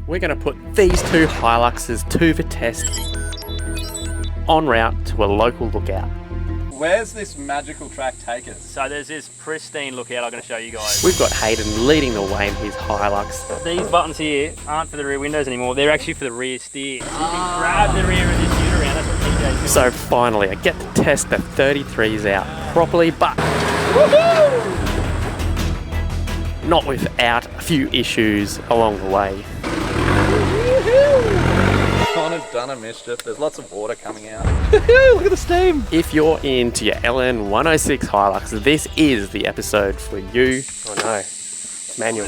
we're going to put these two Hiluxes to the test en route to a local lookout. Where's this magical track take us? So there's this pristine lookout I'm going to show you guys. We've got Hayden leading the way in his Hilux. These buttons here aren't for the rear windows anymore, they're actually for the rear steer. So you can grab the rear of this unit around, that's what TJ's doing. So finally, I get to test the 33s out properly, but not without a few issues along the way. Kind of done a mischief. There's lots of water coming out. Look at the steam. If you're into your LN 106 Hilux, this is the episode for you. Oh no, it's manual.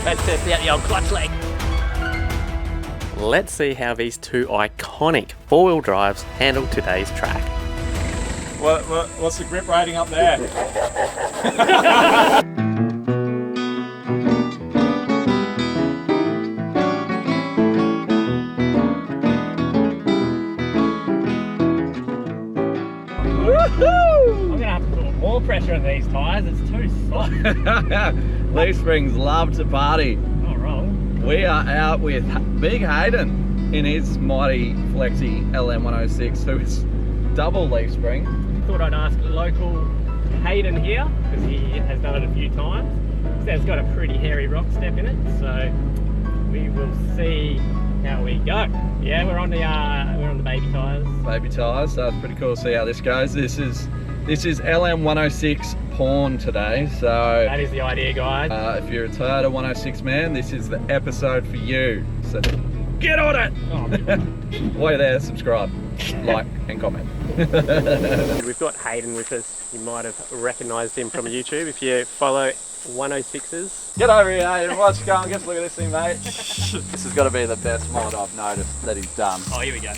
Let's test out the old clutch leg. Let's see how these two iconic four-wheel drives handle today's track. What's the grip rating up there? I'm going to have to put more pressure on these tyres, it's too soft. Leaf Springs love to party. Not wrong. We are out with Big Hayden in his mighty Flexi LM106, who is double leaf spring. Thought I'd ask the local Hayden here, because he has done it a few times. So it's got a pretty hairy rock step in it, so we will see how we go. Yeah, we're on the baby tyres. Baby tyres, so it's pretty cool to see how this goes. This is LM106 porn today, so That is the idea, guys. if you're a Toyota 106 man, this is the episode for you. So get on it! Oh, While you're there, subscribe, like and comment. We've got Hayden with us. You might have recognised him from YouTube if you follow 106s. Get over here, Hayden. What's going on? Just look at this thing, mate. This has got to be the best mod I've noticed that he's done. oh, here we go.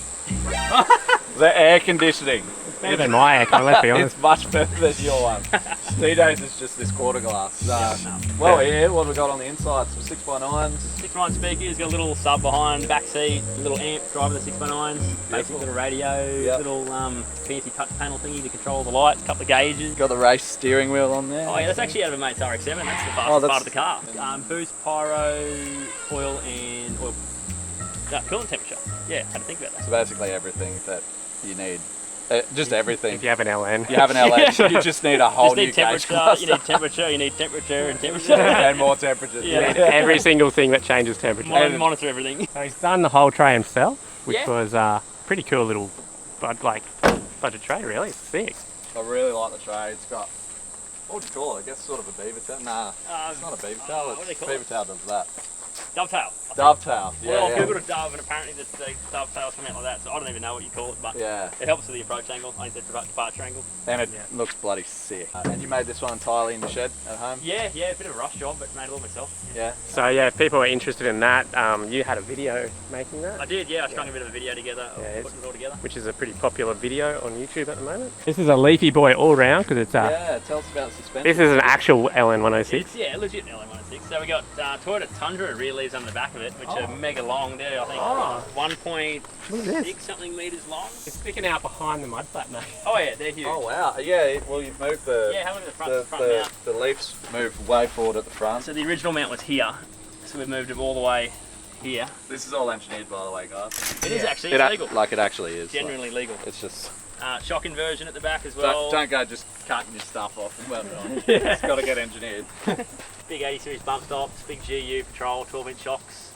The air conditioning. Better than my aircon, let's be honest. It's much better than your one. DJ's is just this quarter glass. Well, here, what have we got on the inside? Some 6x9s. 6x9 speakers, got a little sub behind, back seat, a little amp driving the 6x9s, basic little radio, little fancy touch panel thingy to control the lights, couple of gauges. Got the race steering wheel on there. Oh yeah, that's actually out of a mate's RX-7, that's the fastest part of the car. Boost, pyro, oil and oil. Coolant temperature. Yeah, had to think about that. So basically everything that you need. Just everything. If you have an LN. You have an LN, you just need a whole new gauge cluster. You need temperature and temperature. And more temperature. Yeah. Every single thing that changes temperature. Monitor everything. So he's done the whole tray himself, which Yeah. was pretty cool little budget tray, really. It's sick. I really like the tray. It's got, what would you call it? I guess sort of a beaver tail. Nah, it's not a beaver tail. what do they call Beaver tail does that. Dovetail. I think. Dovetail. Yeah. Well, I yeah. googled a dove and apparently the dovetails come out like that, so I don't even know what you call it, but Yeah. it helps with the approach angle. I think the departure angle. And it looks bloody sick. And you made this one entirely in the shed at home? Yeah, a bit of a rush job, but made it all myself. Yeah. So yeah, if people are interested in that, you had a video making that, I did, yeah. I strung a bit of a video together, Yeah, putting it all together. which is a pretty popular video on YouTube at the moment. This is a leafy boy all round because it's Yeah, tell us about suspension. this is an actual LN106. It's, yeah, legit LM106. So we got Toyota Tundra rear leaves under the back of it, which are mega long. They're, I think, 1.6 something metres long. It's sticking out behind the mud flat, mate. Oh yeah, they're huge. Oh wow. Yeah, well you've moved the Yeah, have a look at the front mount. the leaves moved way forward at the front. So the original mount was here, so we've moved it all the way here. This is all engineered by the way, guys. It is actually, it's legal. Like it actually is. Genuinely legal. It's just Shock inversion at the back as well. don't go just cutting your stuff off and welding on. It's got to get engineered. Big 80 series bump stops, big GU patrol, 12-inch shocks,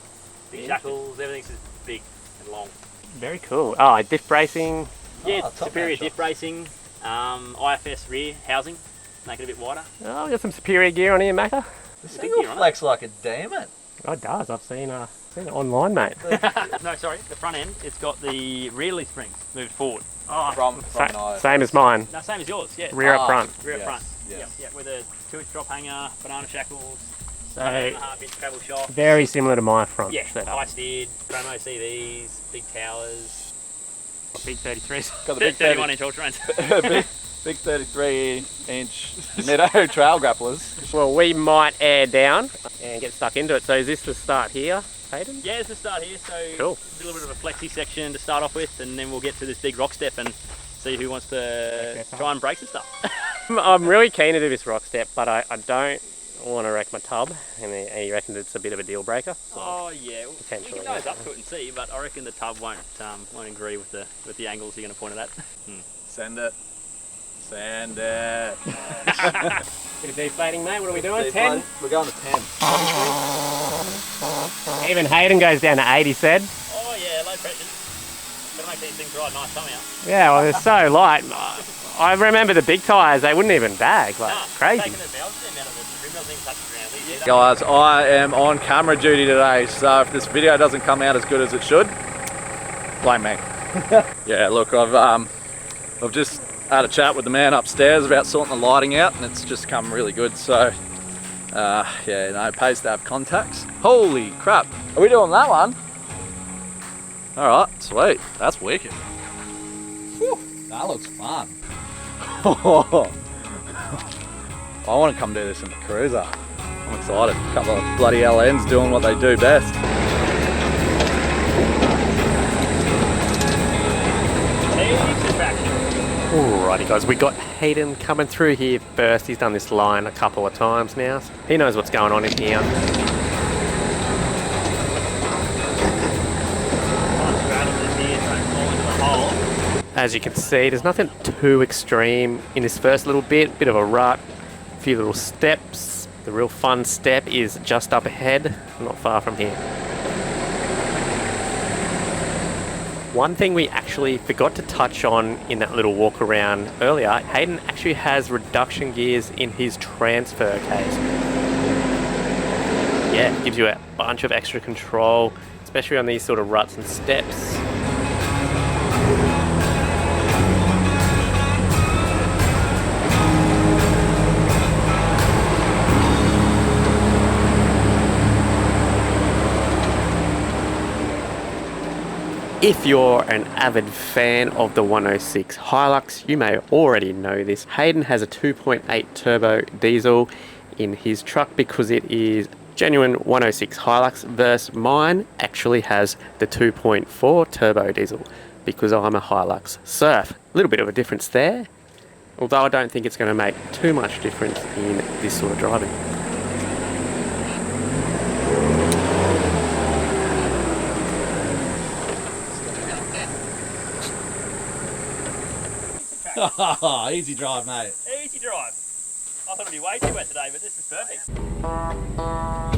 big shackles, everything's just big and long. Very cool. Oh, diff bracing. Yeah, top superior mount diff shocks. bracing, IFS rear housing, make it a bit wider. Oh, we got some superior gear on here, Macca. This Big thing gear on flex like a demon. Oh, it does. I've seen it online, mate. No, sorry, the front end, it's got the rear leaf springs moved forward. From Same as mine. No, same as yours, yeah. Rear up front. Rear up Yes, front. yes. Yeah, with a 2-inch drop hanger, banana shackles, So 7.5-inch travel shock. very similar to my front Yeah, setup. high steered, chromo CVs, big towers, Big 33s. Got the big 31-inch Ultraruns. big 33-inch Netto trail grapplers. Well, we might air down and get stuck into it. So is this the start here, Hayden? Yeah, it's the start here, so Cool. a little bit of a flexi section to start off with, and then we'll get to this big rock step and see who wants to try and break some stuff. I'm really keen to do this rock step, but I don't want to wreck my tub, and he reckons it's a bit of a deal breaker. So Oh yeah, well, you potentially, can nose up to it and see, but I reckon the tub won't agree with the angles you're going to point it at. Send it. Send it. Bit of deflating, mate. What are we doing? 10? We're going to 10. Even Hayden goes down to 8, he said. Oh yeah, low pressure. Gotta make these things ride nice somehow. Yeah, well, they're so light. I remember the big tyres, they wouldn't even bag, like crazy. Taking the valve stem out of it, the rim doesn't even touch the ground. Yeah. Guys, I am on camera duty today, so if this video doesn't come out as good as it should, blame me. Yeah, look, I've just had a chat with the man upstairs about sorting the lighting out, and it's just come really good. So, yeah, no, it pays to have contacts. Holy crap! Are we doing that one? All right, sweet. That's wicked. Whew, that looks fun. I want to come do this in the cruiser. I'm excited. A couple of bloody LNs doing what they do best. alrighty guys, we got Hayden coming through here first. He's done this line a couple of times now. So he knows what's going on in here. As you can see, there's nothing too extreme in this first little bit of a rut, a few little steps. The real fun step is just up ahead, not far from here. One thing we actually forgot to touch on in that little walk around earlier, Hayden actually has reduction gears in his transfer case. Yeah, it gives you a bunch of extra control, especially on these sort of ruts and steps. If you're an avid fan of the 106 Hilux, you may already know this. Hayden has a 2.8 turbo diesel in his truck because it is genuine 106 Hilux, versus mine actually has the 2.4 turbo diesel because I'm a Hilux Surf. A little bit of a difference there, although I don't think it's going to make too much difference in this sort of driving. Easy drive, mate. Easy drive. I thought it'd be way too wet today, but this is perfect.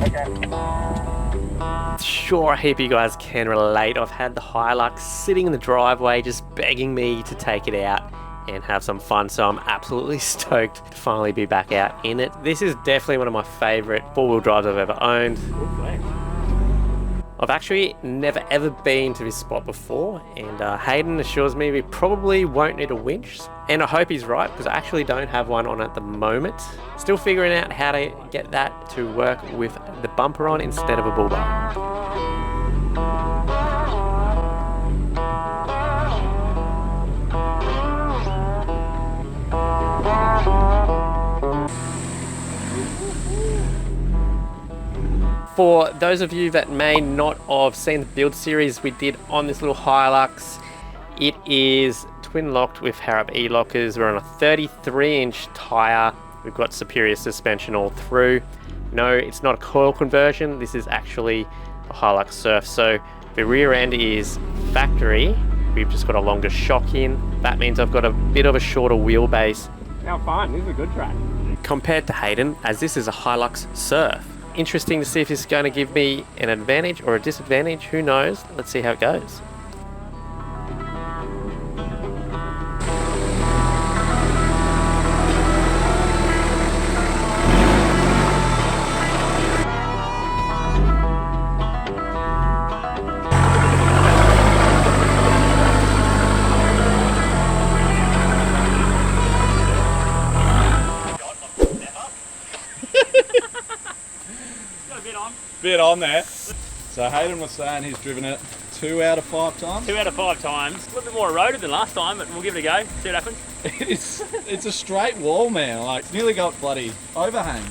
Okay. Sure, a heap of you guys can relate. I've had the Hilux sitting in the driveway just begging me to take it out and have some fun, so I'm absolutely stoked to finally be back out in it. This is definitely one of my favourite four-wheel drives I've ever owned. I've actually never ever been to this spot before, and Hayden assures me we probably won't need a winch, and I hope he's right because I actually don't have one on at the moment. Still figuring out how to get that to work with the bumper on instead of a bull bar. For those of you that may not have seen the build series we did on this little Hilux, it is twin locked with Harrop E-lockers. We're on a 33-inch tyre. We've got superior suspension all through. No, it's not a coil conversion. This is actually a Hilux Surf. So the rear end is factory. We've just got a longer shock in. That means I've got a bit of a shorter wheelbase. How fun, this is a good track. Compared to Hayden, as this is a Hilux Surf. Interesting to see if this is going to give me an advantage or a disadvantage. Who knows? Let's see how it goes. Bit on there. So Hayden was saying he's driven it 2 out of 5 times. 2 out of 5 times. A little bit more eroded than last time, but we'll give it a go. See what happens. It's a straight wall, man. Like, it's nearly got bloody overhang.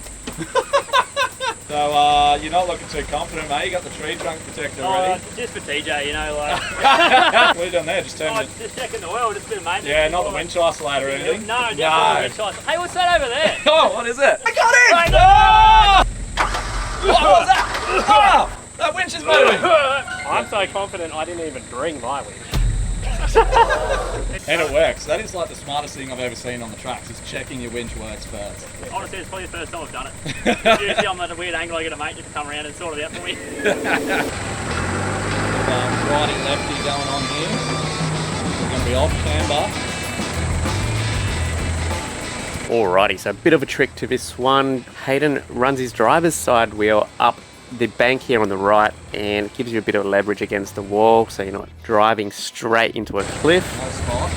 So you're not looking too confident, mate. You got the tree trunk protector ready. Just for TJ, you know, like. What have you done there? Just turned it. Just checking the oil, just a bit of maintenance. Yeah, not the winch isolator or anything. No, definitely the winch isolator. Hey, what's that over there? Oh, what is it? I got it! Right, Oh! What was that? Oh! That winch is moving! I'm so confident I didn't even bring my winch. And it works. That is like the smartest thing I've ever seen on the tracks, is checking your winch works first. Honestly, it's probably the first time I've done it. Usually I'm at a weird angle, I get a mate to come around and sort it out for me. Righty lefty going on here. We're going to be off camber. Alrighty, so a bit of a trick to this one. Hayden runs his driver's side wheel up the bank here on the right, and it gives you a bit of leverage against the wall, so you're not driving straight into a cliff. No spot.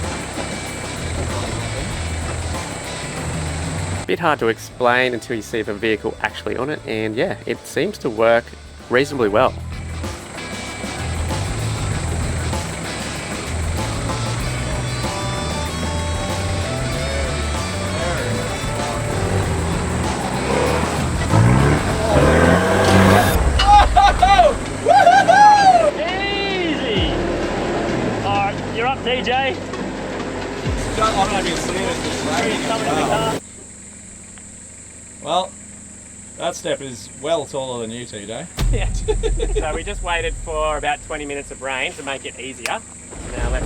A bit hard to explain until you see the vehicle actually on it, and yeah, it seems to work reasonably well. Easy! Alright, you're up, TJ. I don't know if you can see it, it's just raining Coming in the as car. well. That step is well taller than you, TJ. Yeah. So we just waited for about 20 minutes of rain to make it easier. Now let's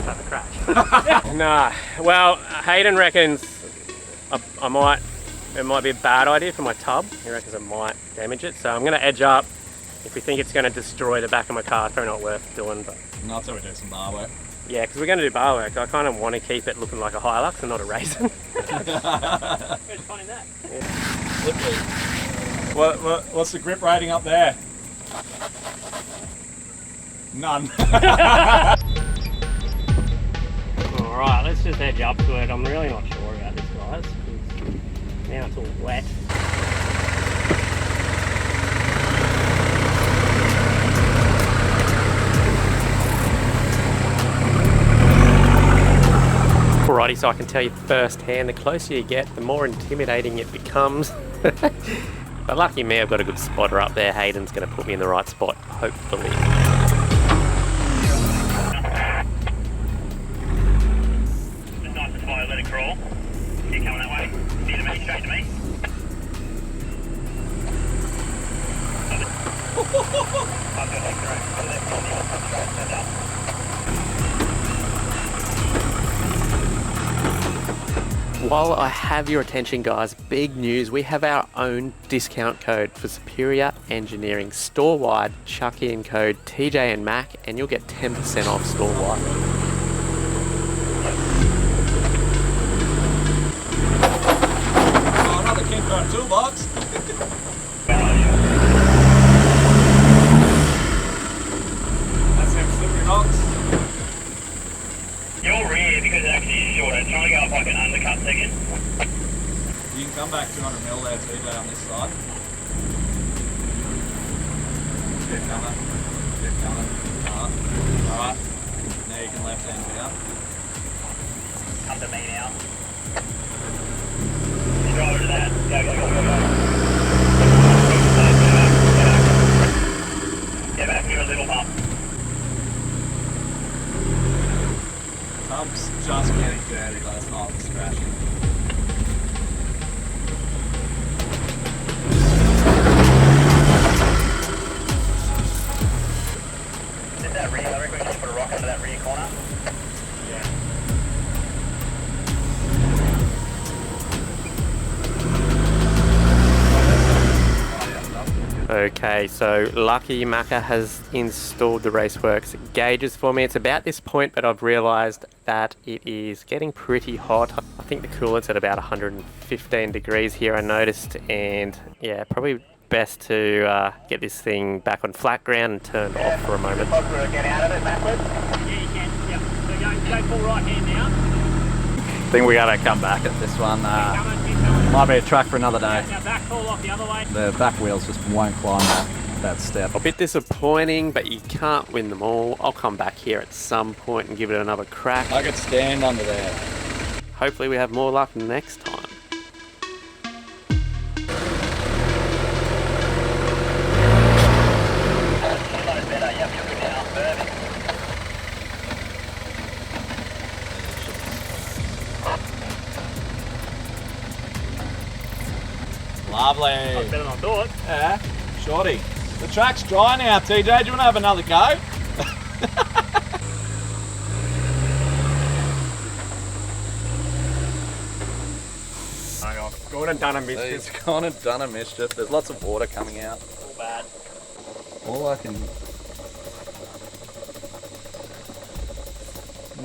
have a crash. Nah. Well, Hayden reckons it might be a bad idea for my tub. He reckons it might damage it. So I'm going to edge up. If we think it's going to destroy the back of my car, it's probably not worth doing. But Not till we do some bar work. yeah, because we're going to do bar work. I kind of want to keep it looking like a Hilux and not a Raisin. Where's fun in that? Slippery. What's the grip rating up there? None. Alright, let's just edge up to it. I'm really not sure about this, guys. 'Cause now it's all wet. Alrighty, so I can tell you firsthand, the closer you get, the more intimidating it becomes. But lucky me, I've got a good spotter up there. Hayden's going to put me in the right spot, hopefully. Just nice and slow, let it crawl. Keep coming that way. Steer to me, straight to me. While I have your attention, guys, big news. We have our own discount code for Superior Engineering. Store-wide, chuck in code TJ and Mac and you'll get 10% off store-wide. Oh, another King Cobra toolbox. That's them slippery rocks. Your rear, because it actually is shorter, trying to go up like an undercut second. You can come back 200mm there, TJ, on this side. Keep coming. Keep coming. Alright. Now you can left hand down. Come to me now. You drive over to that. Go, go, go, go, go. Get back, give it a little bump. Tub's just getting dirty, but it's not scratching. Did that rear, I reckon we should put a rock under that rear corner. Okay, so lucky Macca has installed the Raceworks gauges for me. It's about this point, but I've realised that it is getting pretty hot. I think the coolement's at about 115 degrees here, I noticed, and yeah, probably best to get this thing back on flat ground and turned off for a moment. Get out of it backwards. Yeah, you can. Yep. So go full right hand now. I think we gotta come back at this one. Might be a track for another day. Now back pull off the other way. The back wheels just won't climb that step. A bit disappointing, but you can't win them all. I'll come back here at some point and give it another crack. I could stand under there. Hopefully we have more luck next time. Lovely. That's better than I thought. Yeah, shorty. The track's dry now, TJ. Do you want to have another go? Hang on. Gone and done a mischief. It's gone and done a mischief. There's lots of water coming out. All bad. All I can...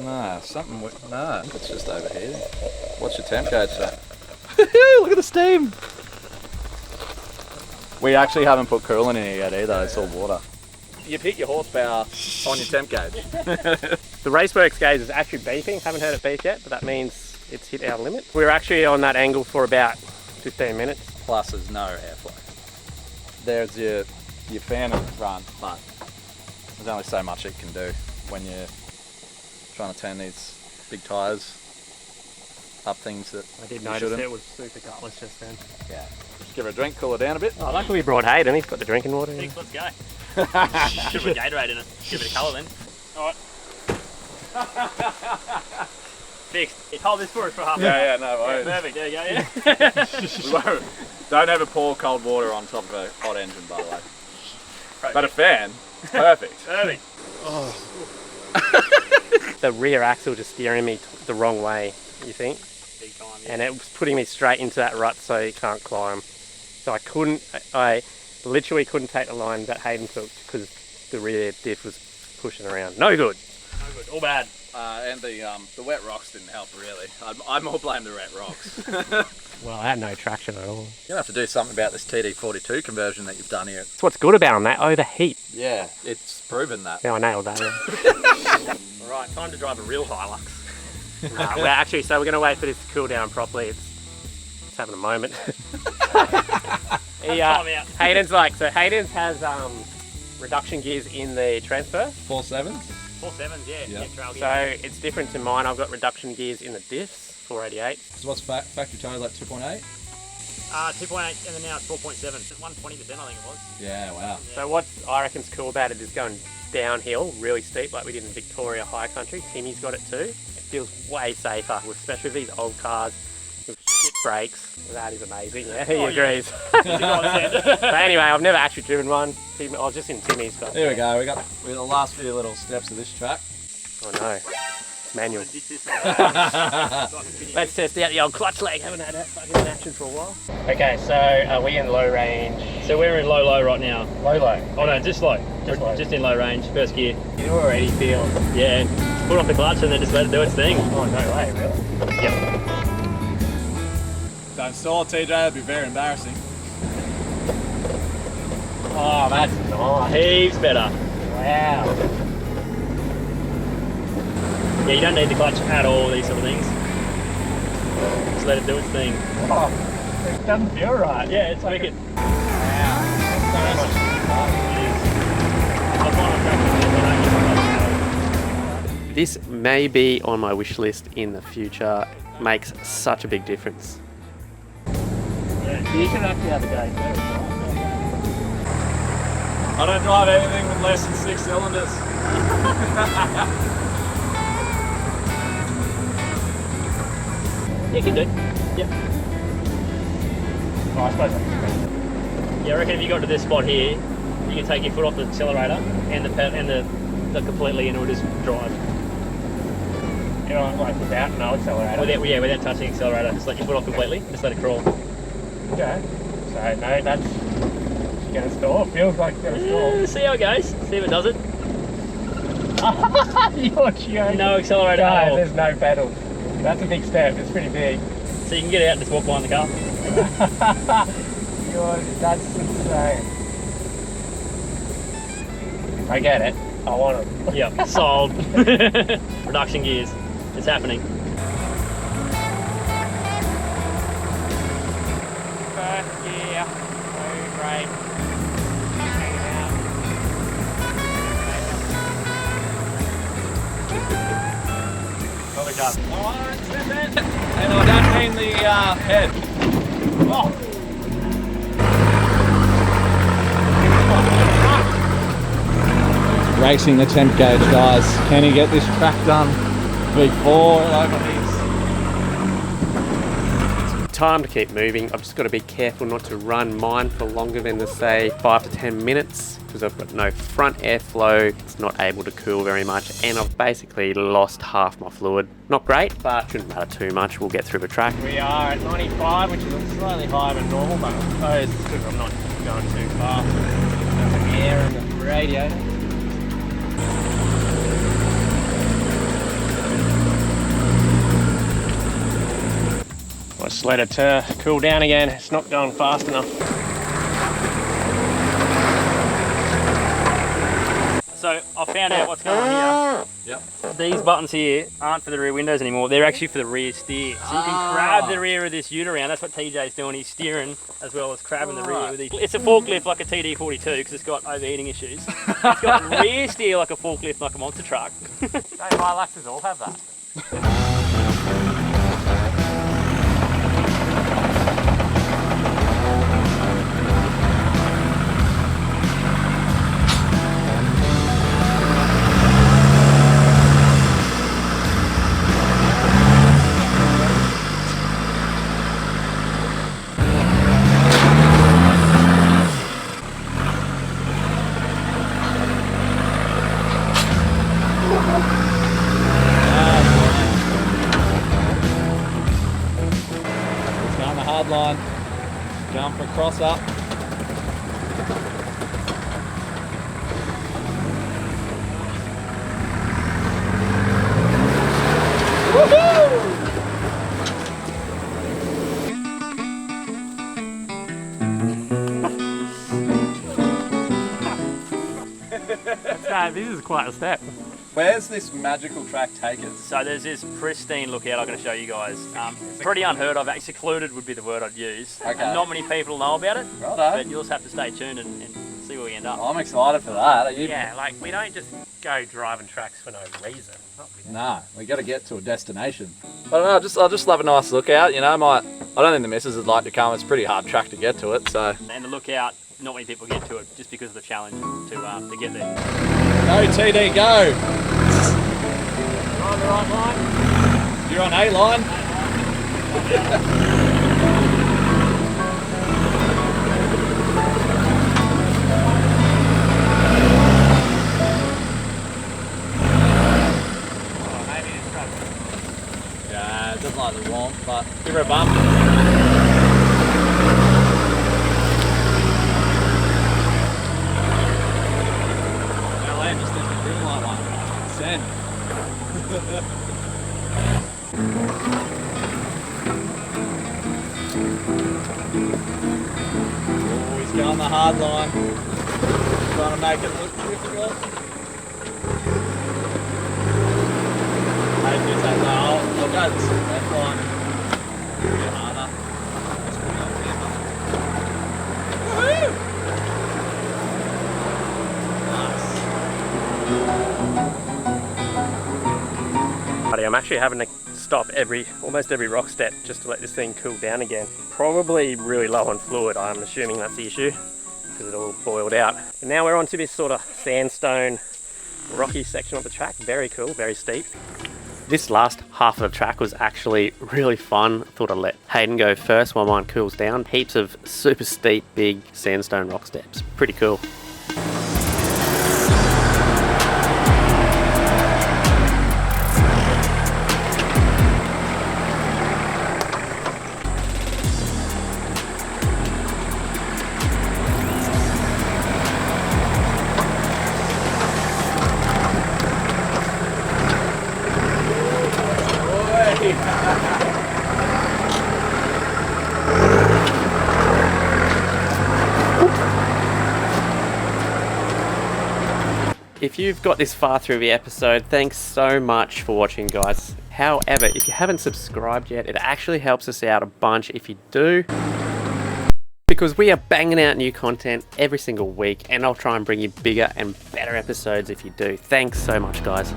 No, something... No, it's just overheating. What's your temp gauge say? Look at the steam! We actually haven't put coolant in here yet either, it's all water. You've hit your horsepower on your temp gauge. The Raceworks gauge is actually beeping. Haven't heard it beep yet, but that means it's hit our limit. We were actually on that angle for about 15 minutes. Plus there's no airflow. There's your fan at the front, but there's only so much it can do when you're trying to turn these big tyres up things that I did you notice shouldn't. it was super gutless just then. Yeah. Just give her a drink, cool her down a bit. Oh, luckily we brought Hayden. He's got the drinking water. Let's go. Should have a Gatorade in it. Give it a colour then. Alright. Fixed. Hold this for us for half an hour. Yeah, no worries. Perfect, there you go, yeah. We won't. Don't ever pour cold water on top of a hot engine, by the way. But a fan, perfect. Perfect. The rear axle just steering me the wrong way, you think? Big time, yeah. And it was putting me straight into that rut so you can't climb. So I literally couldn't take the line that Hayden took because the rear diff was pushing around. No good. No good. All bad. And the wet rocks didn't help really. I more blame the wet rocks. Well, I had no traction at all. You're gonna have to do something about this TD42 conversion that you've done here. That's what's good about them, they overheat. Yeah, it's proven that. Now I nailed that. Yeah. Alright, time to drive a real Hilux. We're actually, so we're going to wait for this to cool down properly. It's having a moment. Time out. Hayden's Hayden's has reduction gears in the transfer. 4.7s? 4.7s, yeah. Yeah. Trail gear. So it's different to mine. I've got reduction gears in the diffs, 488. So what's factory tires like 2.8? 2.8 and then now it's 4.7. It's 120% I think it was. Yeah, wow. So what I reckon's cool about it is going downhill, really steep, like we did in Victoria High Country. Timmy's got it too. It feels way safer, especially with these old cars with shit brakes. That is amazing. Yeah, he agrees. It's a godsend. But anyway, I've never actually driven one. I was just in Timmy's. But Here we go. We got the last few little steps of this track. oh no, it's manual. Ditch this Let's test out the old clutch leg. Haven't had that fucking in action for a while. Okay, so are we in low range? So we're in low right now. Low. Oh no, just low. low. Just in low range, first gear. You already feel. Yeah, put off the clutch and then just let it do its thing. Oh no way, really? Yep. Don't stall, TJ. That'd be very embarrassing. Oh, that's nice. Heaps better. Wow. Yeah, you don't need the clutch at all, these sort of things. Just let it do its thing. Oh, it doesn't feel right. Yeah, it's wicked. Wow. So much. This may be on my wish list in the future. Makes such a big difference. Yeah, you can actually have a day too. I don't drive anything with less than 6 cylinders. Yeah, you can do. Yep. Oh, I suppose Yeah, I reckon if you got to this spot here, you can take your foot off the accelerator and the completely and it'll just drive. you know, like without no accelerator. Without touching the accelerator. Just let your foot off completely, just let it crawl. Okay. So no, that's gonna stall. Feels like it's gonna stall. See how it goes. See if it does it. You're joking. No accelerator at No, all. there's no pedal. That's a big step. It's pretty big. So you can get out and just walk behind the car. That's insane. I get it. I want it. Yep, sold. Reduction gears. It's happening. First gear. Move brake. Hang out. Probably done. Alright, step in. And I don't mean the head. Oh. Racing the temp gauge, guys. Can he get this track done before it overheats? tell them to keep moving. I've just got to be careful not to run mine for longer than to say 5 to 10 minutes because I've got no front airflow. It's not able to cool very much and I've basically lost half my fluid. Not great, but shouldn't matter too much. We'll get through the track. We are at 95, which is slightly higher than normal, but I suppose it's because I'm not going too fast. There's the air and the radiator. I just let it cool down again. It's not going fast enough. So I found out what's going on here. Yep. These buttons here aren't for the rear windows anymore. They're actually for the rear steer. So you can grab the rear of this ute around. That's what TJ's doing. He's steering as well as crabbing the rear with these. It's a forklift like a TD42 because it's got overheating issues. It's got rear steer like a forklift like a monster truck. Hiluxes all have that. Line, jump across up. This is quite a step. Where's this magical track take us? So there's this pristine lookout I'm going to show you guys. Pretty unheard of, secluded would be the word I'd use. Okay. Not many people know about it, Righto. but you'll just have to stay tuned and see where we end up. I'm excited for that. Are you? Yeah, like we don't just go driving tracks for no reason. No, we got to get to a destination. I don't know. I just love a nice lookout. You know, I don't think the missus would like to come. It's a pretty hard track to get to it. So. And the lookout, not many people get to it just because of the challenge to get there. Go TD, go! You're on the right line. You're on A line. Oh, maybe it's trouble. Yeah, it doesn't like the warmth, but give her a bump. Now land just in the green light one. Send. Oh, he's going the hard line. Trying to make it look difficult. Maybe it's like, I'll go this left line. A bit harder. Woohoo! I'm actually having to stop almost every rock step just to let this thing cool down again. Probably really low on fluid, I'm assuming that's the issue because it all boiled out. And now we're onto this sort of sandstone rocky section of the track. Very cool, very steep. This last half of the track was actually really fun. I thought I'd let Hayden go first while mine cools down. Heaps of super steep, big sandstone rock steps. Pretty cool. If you've got this far through the episode, thanks so much for watching, guys. However, if you haven't subscribed yet, it actually helps us out a bunch if you do, because we are banging out new content every single week, and I'll try and bring you bigger and better episodes if you do. Thanks so much, guys.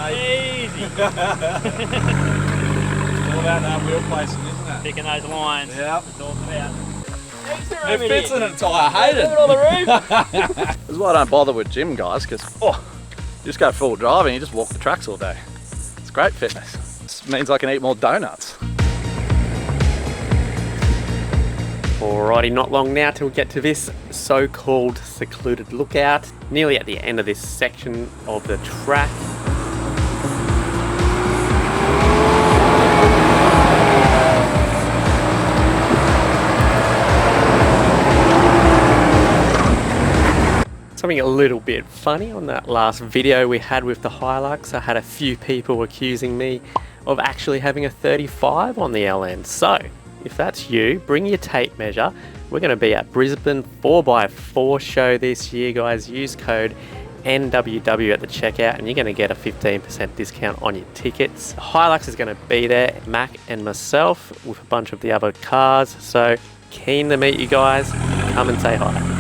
Easy. All about that wheel placing, isn't it? Picking those lines. Yep. It's all about. It fits an entire Hayden. On the roof. This is why I don't bother with gym, guys, because you just go full driving, you just walk the tracks all day. It's great fitness. This means I can eat more donuts. Alrighty, not long now till we get to this so-called secluded lookout. Nearly at the end of this section of the track. Something a little bit funny on that last video we had with the Hilux. I had a few people accusing me of actually having a 35 on the LN. So, if that's you, bring your tape measure. We're going to be at Brisbane 4x4 show this year, guys. Use code NWW at the checkout and you're going to get a 15% discount on your tickets. Hilux is going to be there, Mac and myself, with a bunch of the other cars. So, keen to meet you guys. Come and say hi.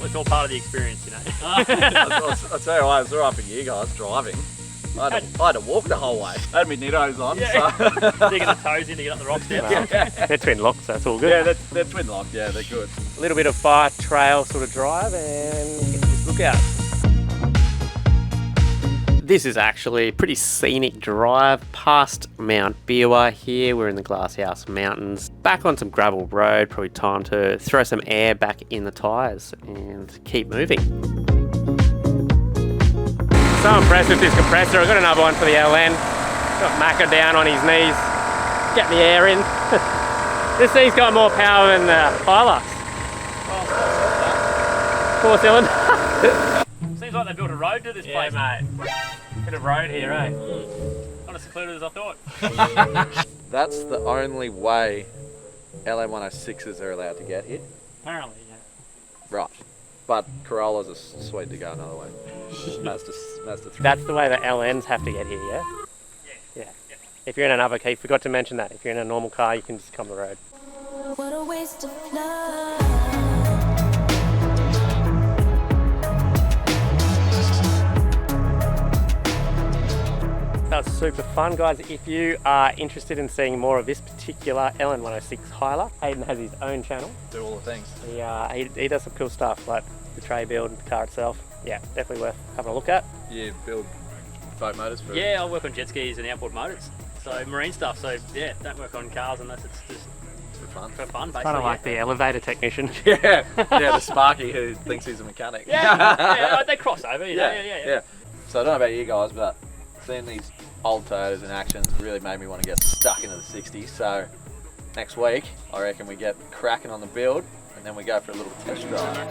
It's all part of the experience, you know. I'll tell you what, it was alright for you guys driving. I had to walk the whole way. I had my nittos on, Yeah. so. Digging the toes in to get up the rock steps. They're twin locks, so it's all good. Yeah, they're twin locked, yeah, they're good. A little bit of fire trail sort of drive and just look out. This is actually a pretty scenic drive past Mount Biwa here. We're in the Glasshouse Mountains. Back on some gravel road, probably time to throw some air back in the tyres and keep moving. So impressed with this compressor. I've got another one for the LN. Got Macca down on his knees, getting the air in. This thing's got more power than the Hilux. Four cylinder. Seems like they built a road to this place, mate. Bit of road here, eh? Not as secluded as I thought. That's the only way LM106s are allowed to get here. Apparently, yeah. Right. But Corollas are sweet to go another way. Mazda 3. That's the way the LNs have to get here, yeah? Yeah. If you're in another car, you forgot to mention that. If you're in a normal car, you can just come the road. What a waste of love. That was super fun, guys. If you are interested in seeing more of this particular LN106 Hilux, Hayden has his own channel. Do all the things. He does some cool stuff, like the tray build, the car itself. Yeah, definitely worth having a look at. You build boat motors for Yeah, I work on jet skis and outboard motors. So marine stuff, so yeah, don't work on cars unless it's just for fun. for fun, basically. Kind of like the elevator technician. Yeah, the Sparky who thinks he's a mechanic. Yeah, they cross over, you know, yeah. So I don't know about you guys, but seeing these old Toyotas in action really made me want to get stuck into the 60s. So next week, I reckon we get cracking on the build and then we go for a little test drive.